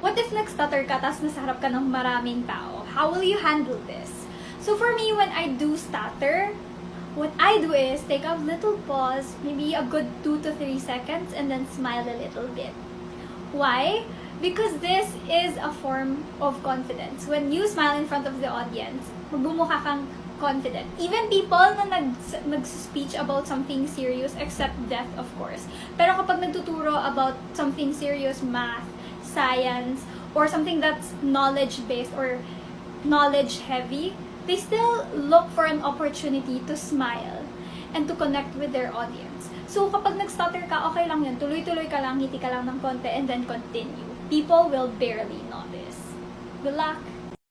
What if nag-stutter ka tapos nasa harap ka ng maraming tao? How will you handle this? So for me, when I do stutter, what I do is take a little pause, maybe a good 2 to 3 seconds, and then smile a little bit. Why? Because this is a form of confidence. When you smile in front of the audience, magbumukha kang confident. Even people na nag-speech about something serious, except death, of course. Pero kapag nagtuturo about something serious, math, science, or something that's knowledge-based or knowledge-heavy, they still look for an opportunity to smile and to connect with their audience. So kapag nag-stutter ka, okay lang yun. Tuloy-tuloy ka lang, ngiti ka lang ng konti, and then continue. People will barely notice. Good luck!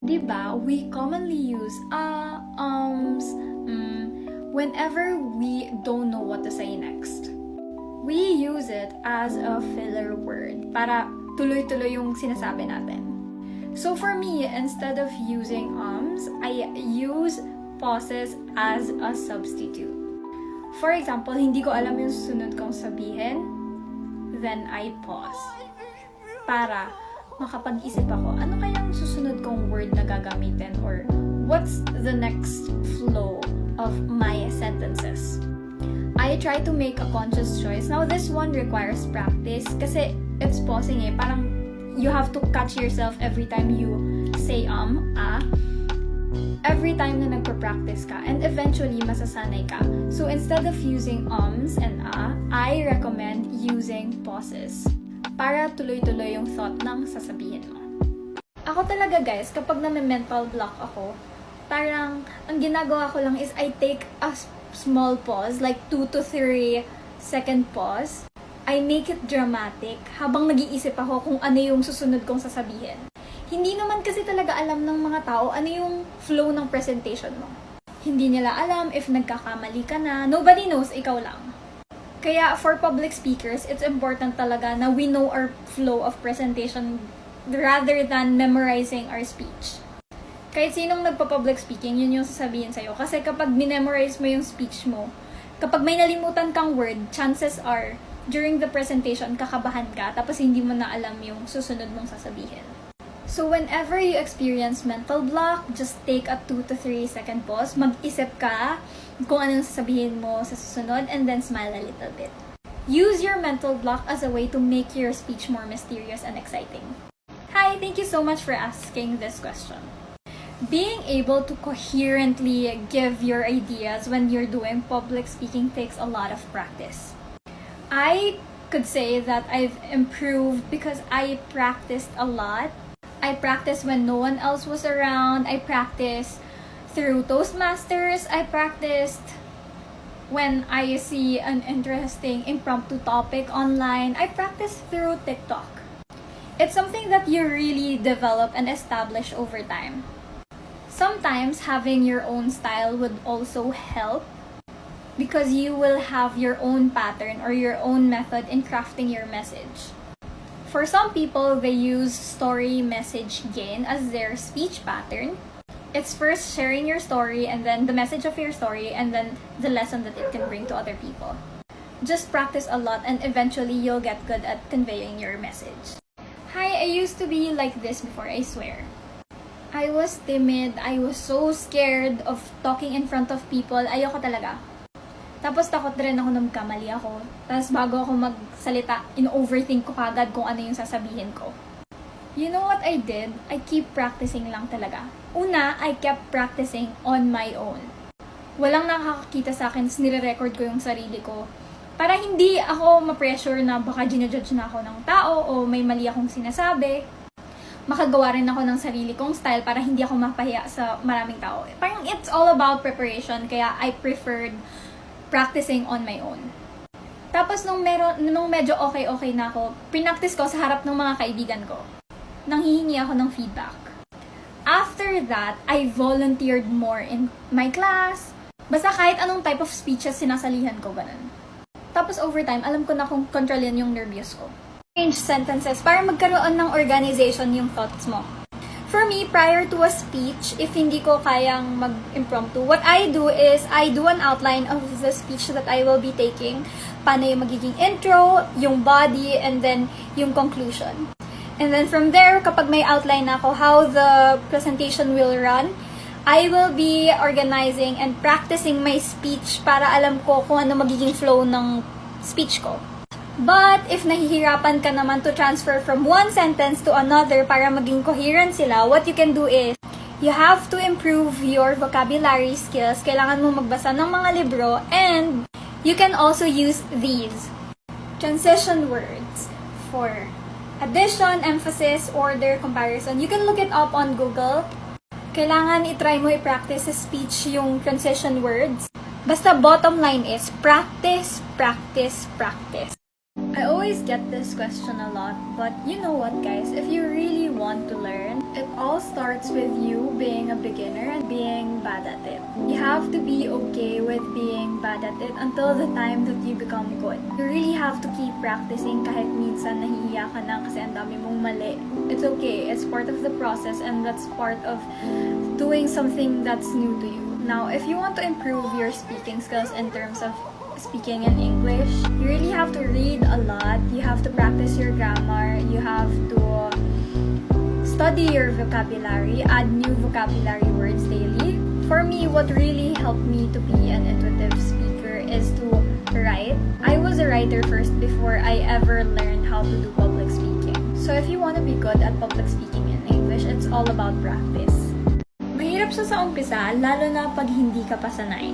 Diba, we commonly use whenever we don't know what to say next. We use it as a filler word para tuloy-tuloy yung sinasabi natin. So for me, instead of using I use pauses as a substitute. For example, hindi ko alam yung susunod kong sabihin, then I pause. Para makapag-isip ako, ano kayang susunod kong word na gagamitin, or what's the next flow of my sentences. I try to make a conscious choice. Now, this one requires practice kasi it's pausing parang you have to catch yourself every time you say every time na nagpa-practice ka, and eventually masasanay ka. So instead of using and I recommend using pauses para tuloy-tuloy yung thought ng sasabihin mo. Ako talaga guys, kapag na-mental block ako, parang ang ginagawa ko lang is I take a small pause, like 2 to 3 second pause. I make it dramatic habang nag-iisip ako kung ano yung susunod kong sasabihin. Hindi naman kasi talaga alam ng mga tao ano yung flow ng presentation mo. Hindi nila alam if nagkakamali ka na. Nobody knows, ikaw lang. Kaya for public speakers, it's important talaga na we know our flow of presentation rather than memorizing our speech. Kahit sinong nagpa-public speaking, yun yung sasabihin sa'yo. Kasi kapag minemorize mo yung speech mo, kapag may nalimutan kang word, chances are, during the presentation, kakabahan ka, tapos hindi mo na alam yung susunod mong sasabihin. So whenever you experience mental block, just take a 2 to 3 second pause, mag-isip ka kung ano yung sasabihin mo sa susunod, and then smile a little bit. Use your mental block as a way to make your speech more mysterious and exciting. Hi, thank you so much for asking this question. Being able to coherently give your ideas when you're doing public speaking takes a lot of practice. I could say that I've improved because I practiced a lot. I practiced when no one else was around. I practiced through Toastmasters. I practiced when I see an interesting impromptu topic online. I practiced through TikTok. It's something that you really develop and establish over time. Sometimes having your own style would also help because you will have your own pattern or your own method in crafting your message. For some people, they use story message gain as their speech pattern. It's first sharing your story and then the message of your story and then the lesson that it can bring to other people. Just practice a lot and eventually you'll get good at conveying your message. Hi, I used to be like this before, I swear. I was timid. I was so scared of talking in front of people. Ayoko talaga. Tapos takot rin ako nung kamali ako. Tapos bago ako magsalita, in-overthink ko kagad kung ano yung sasabihin ko. You know what I did? I keep practicing lang talaga. Una, I kept practicing on my own. Walang nakakakita sa akin, nire-record ko yung sarili ko. Para hindi ako ma-pressure na baka ginajudge na ako ng tao o may mali akong sinasabi. Makagawa rin ako ng sarili kong style para hindi ako mapahiya sa maraming tao. Parang it's all about preparation, kaya I preferred practicing on my own. Tapos nung medyo okay na ako, pinaktis ko sa harap ng mga kaibigan ko. Nanghihingi ako ng feedback. After that, I volunteered more in my class. Basta kahit anong type of speeches sinasalihan ko, ganun. Tapos over time, alam ko na kung kontrolin yung nervyos ko. Change sentences para magkaroon ng organization yung thoughts mo. For me, prior to a speech, if hindi ko kayang mag-impromptu, what I do is I do an outline of the speech that I will be taking. Paano yung magiging intro, yung body, and then yung conclusion. And then from there, kapag may outline ako how the presentation will run, I will be organizing and practicing my speech para alam ko kung ano magiging flow ng speech ko. But if nahihirapan ka naman to transfer from one sentence to another para maging coherent sila, what you can do is, you have to improve your vocabulary skills. Kailangan mo magbasa ng mga libro, and you can also use these transition words for addition, emphasis, order, comparison. You can look it up on Google. Kailangan itry mo i-practice sa speech yung transition words. Basta bottom line is practice, practice, practice. I always get this question a lot, but you know what guys, if you really want to learn, it all starts with you being a beginner and being bad at it. You have to be okay with being bad at it until the time that you become good. You really have to keep practicing kahit minsan nahihiya ka na kasi ang dami mong mali. It's okay, it's part of the process and that's part of doing something that's new to you. Now, if you want to improve your speaking skills in terms of speaking in English, you really have to read a lot, you have to practice your grammar, you have to study your vocabulary, add new vocabulary words daily. For me, what really helped me to be an intuitive speaker is to write. I was a writer first before I ever learned how to do public speaking. So if you want to be good at public speaking in English, it's all about practice. Mahirap siya sa umpisa, lalo na pag hindi ka pa sanay.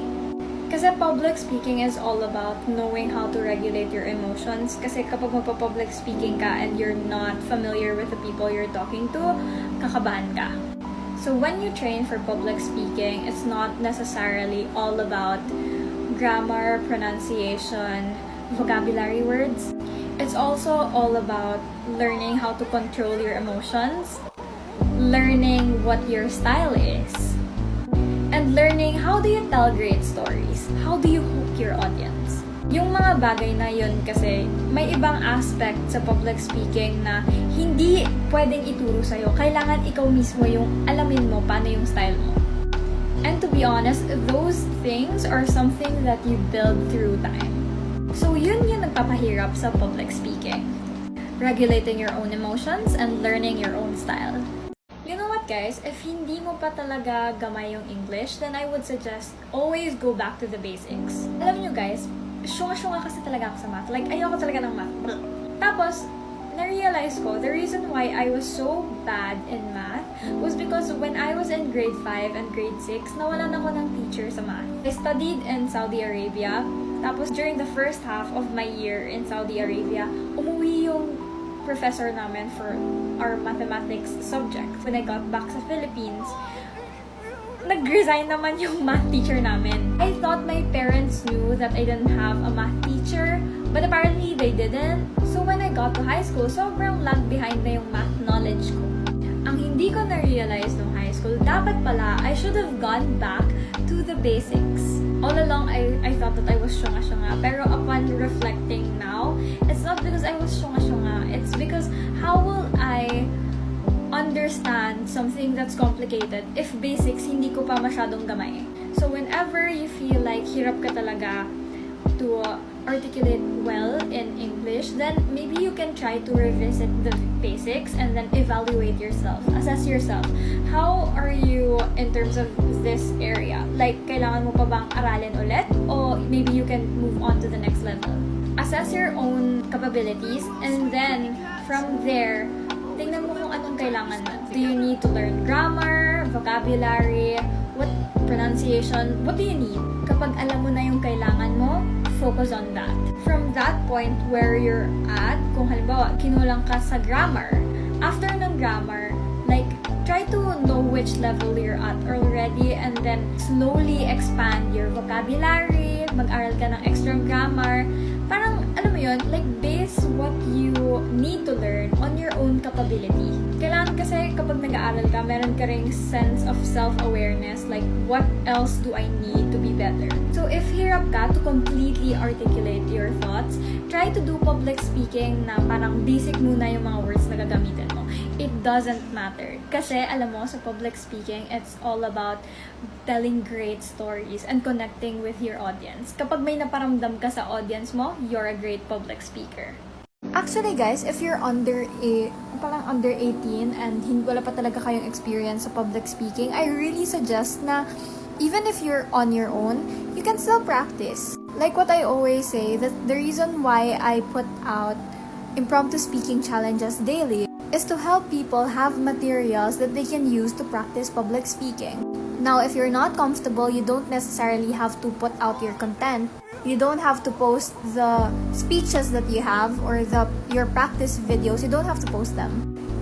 Kasi public speaking is all about knowing how to regulate your emotions. Kasi kapag magpa-public speaking ka and you're not familiar with the people you're talking to, kakabahan ka. So when you train for public speaking, it's not necessarily all about grammar, pronunciation, vocabulary words. It's also all about learning how to control your emotions, learning what your style is, and learning how do you tell great stories? How do you hook your audience? Yung mga bagay na yun kasi may ibang aspect sa public speaking na hindi pwedeng ituro sa'yo. Kailangan ikaw mismo yung alamin mo paano yung style mo. And to be honest, those things are something that you build through time. So yun yung nagpapahirap sa public speaking. Regulating your own emotions and learning your own style. You know what guys, if hindi mo pa talaga gamay yung English, then I would suggest always go back to the basics. Alam nyo guys, syunga-syunga kasi talaga ako sa math. Like, ayoko talaga ng math. Tapos, na-realize ko, the reason why I was so bad in math was because when I was in grade 5 and grade 6, nawalan ako ng teacher sa math. I studied in Saudi Arabia. Tapos, during the first half of my year in Saudi Arabia, umuwi yung professor namin for our mathematics subject. When I got back sa Philippines, nag-resign naman yung math teacher namin. I thought my parents knew that I didn't have a math teacher, but apparently they didn't. So when I got to high school, sobrang lag behind na yung math knowledge ko. Ang hindi ko na-realize nung high school, dapat pala, I should have gone back to the basics. All along, I thought that I was syunga-syunga. Pero upon reflecting now, it's not because I was syunga-syunga. It's because how will I understand something that's complicated if basics hindi ko pa masyadong gamay? So whenever you feel like hirap ka talaga to articulate well in English, then maybe you can try to revisit the basics and then evaluate yourself. Assess yourself. How are you in terms of this area? Like, kailangan mo pa bang aralin ulit? Or maybe you can move on to the next level. Assess your own capabilities and then from there, tingnan mo kung anong kailangan mo. Do you need to learn grammar, vocabulary, what pronunciation, what do you need? Kapag alam mo na yung kailangan mo, focus on that. From that point where you're at, kung halimbawa, kinulang ka sa grammar, after ng grammar, like, try to know which level you're at already and then slowly expand your vocabulary, mag-aral ka ng extra grammar, parang, alam mo yun, like, base what you need to learn on your own capability. Kailangan kasi kapag nag-aaral ka, meron ka ring sense of self-awareness, like, what else do I need to be better? So, if hirap ka to completely articulate your thoughts, try to do public speaking na parang basic muna yung mga words na gagamitin mo. It doesn't matter. Kasi, alam mo, sa public speaking, it's all about telling great stories and connecting with your audience. Kapag may naparamdam ka sa audience mo, you're a great public speaker. Actually guys, if you're parang under 18 and wala pa talaga kayong experience sa public speaking, I really suggest na even if you're on your own, you can still practice. Like what I always say, that the reason why I put out impromptu speaking challenges daily is to help people have materials that they can use to practice public speaking. Now, if you're not comfortable, you don't necessarily have to put out your content. You don't have to post the speeches that you have or your practice videos. You don't have to post them.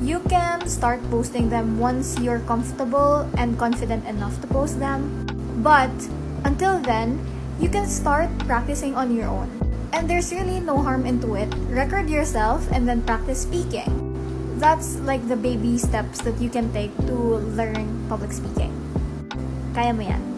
You can start posting them once you're comfortable and confident enough to post them. But until then, you can start practicing on your own. And there's really no harm into it. Record yourself and then practice speaking. That's like the baby steps that you can take to learn public speaking. Kaya mo yan.